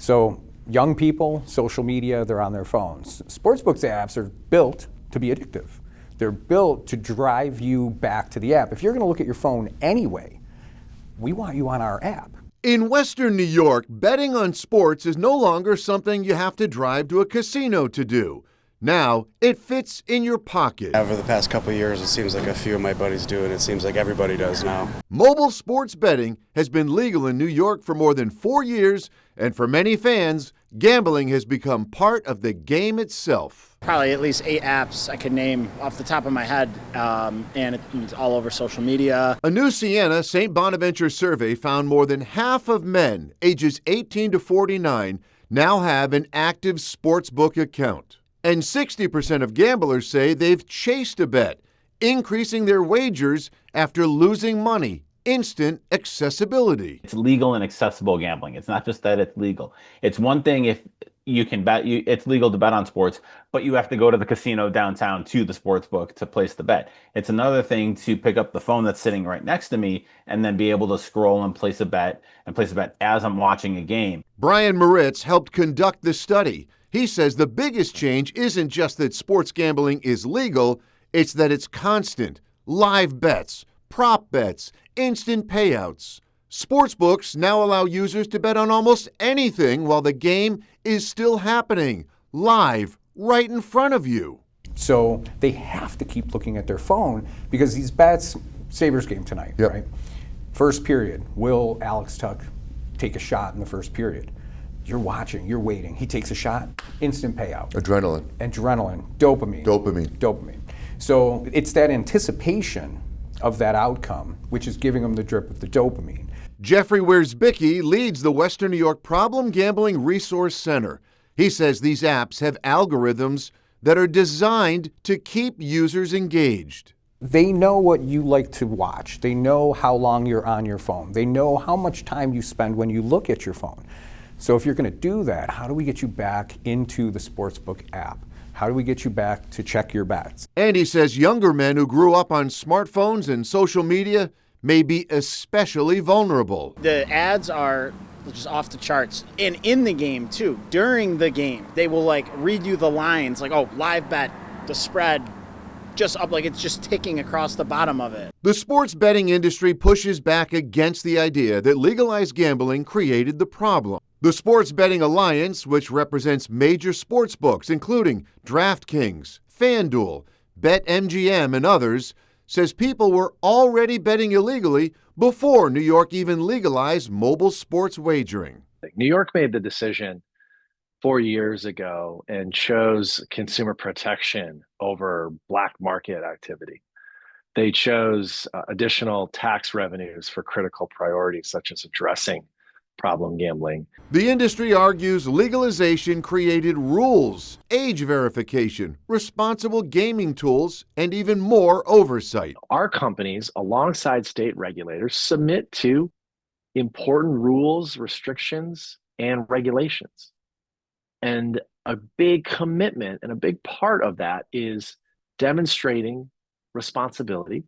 So young people, social media, they're on their phones. Sportsbooks apps are built to be addictive. They're built to drive you back to the app. If you're going to look at your phone anyway, we want you on our app. In Western New York, betting on sports is no longer something you have to drive to a casino to do. Now, it fits in your pocket. Over the past couple of years, it seems like a few of my buddies do, and it seems like everybody does now. Mobile sports betting has been legal in New York for more than 4 years, and for many fans, gambling has become part of the game itself. Probably at least 8 apps I could name off the top of my head, and it's all over social media. A new Siena St. Bonaventure survey found more than half of men ages 18 to 49 now have an active sportsbook account. And 60% of gamblers say they've chased a bet, increasing their wagers after losing money. Instant accessibility. It's legal and accessible gambling. It's not just that it's legal. It's one thing if you can bet, it's legal to bet on sports, but you have to go to the casino downtown to the sports book to place the bet. It's another thing to pick up the phone that's sitting right next to me and then be able to scroll and place a bet as I'm watching a game. Brian Moritz helped conduct the study. He says the biggest change isn't just that sports gambling is legal, it's that it's constant. Live bets, prop bets, instant payouts. Sportsbooks now allow users to bet on almost anything while the game is still happening, live, right in front of you. So they have to keep looking at their phone because these bets, Sabres game tonight, right? First period, will Alex Tuck take a shot in the first period? You're watching, you're waiting. He takes a shot, instant payout. Adrenaline, dopamine. So it's that anticipation of that outcome which is giving them the drip of the dopamine. Jeffrey Wiersbicki leads the Western New York Problem Gambling Resource Center. He says these apps have algorithms that are designed to keep users engaged. They know what you like to watch. They know how long you're on your phone. They know how much time you spend when you look at your phone. So if you're going to do that, how do we get you back into the Sportsbook app? How do we get you back to check your bets? And he says younger men who grew up on smartphones and social media may be especially vulnerable. The ads are just off the charts. And in the game, too, during the game, they will read you the lines, oh, live bet, the spread, just up, it's just ticking across the bottom of it. The sports betting industry pushes back against the idea that legalized gambling created the problem. The Sports Betting Alliance, which represents major sports books including DraftKings, FanDuel, BetMGM, and others, says people were already betting illegally before New York even legalized mobile sports wagering. New York made the decision 4 years ago and chose consumer protection over black market activity. They chose additional tax revenues for critical priorities such as addressing problem gambling. The industry argues legalization created rules, age verification, responsible gaming tools, and even more oversight. Our companies, alongside state regulators, submit to important rules, restrictions, and regulations. And a big commitment and a big part of that is demonstrating responsibility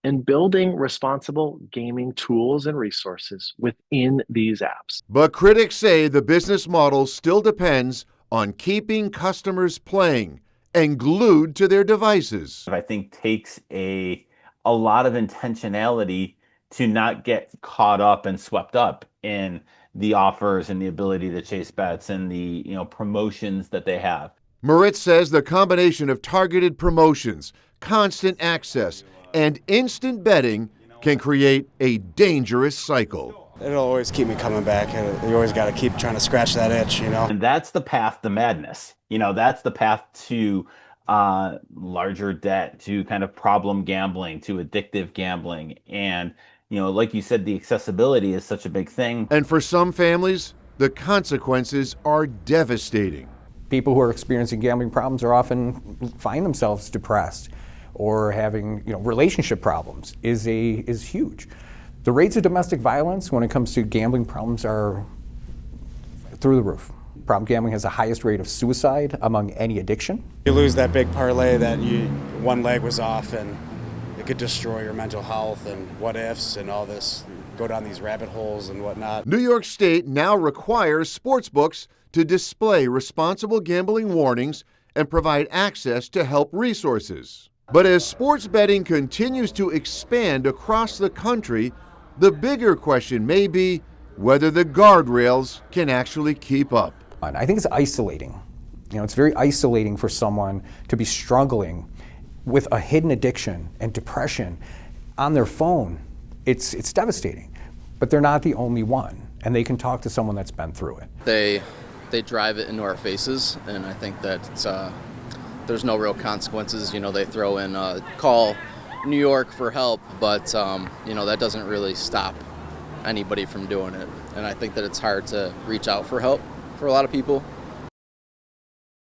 and building responsible gaming tools and resources within these apps. But critics say the business model still depends on keeping customers playing and glued to their devices. I think takes a lot of intentionality to not get caught up and swept up in the offers and the ability to chase bets and the promotions that they have. Moritz says the combination of targeted promotions, constant access, and instant betting can create a dangerous cycle. It'll always keep me coming back. You always got to keep trying to scratch that itch, And that's the path to madness. That's the path to larger debt, to kind of problem gambling, to addictive gambling. And, like you said, the accessibility is such a big thing. And for some families, the consequences are devastating. People who are experiencing gambling problems are often find themselves depressed or having relationship problems is huge. The rates of domestic violence when it comes to gambling problems are through the roof. Problem gambling has the highest rate of suicide among any addiction. You lose that big parlay that one leg was off and it could destroy your mental health and what ifs and all this go down these rabbit holes and whatnot. New York State now requires sportsbooks to display responsible gambling warnings and provide access to help resources. But as sports betting continues to expand across the country, the bigger question may be whether the guardrails can actually keep up. I think it's isolating. It's very isolating for someone to be struggling with a hidden addiction and depression on their phone. It's devastating, but they're not the only one, and they can talk to someone that's been through it. They drive it into our faces, and I think that there's no real consequences. They throw in call New York for help, but that doesn't really stop anybody from doing it. And I think that it's hard to reach out for help for a lot of people.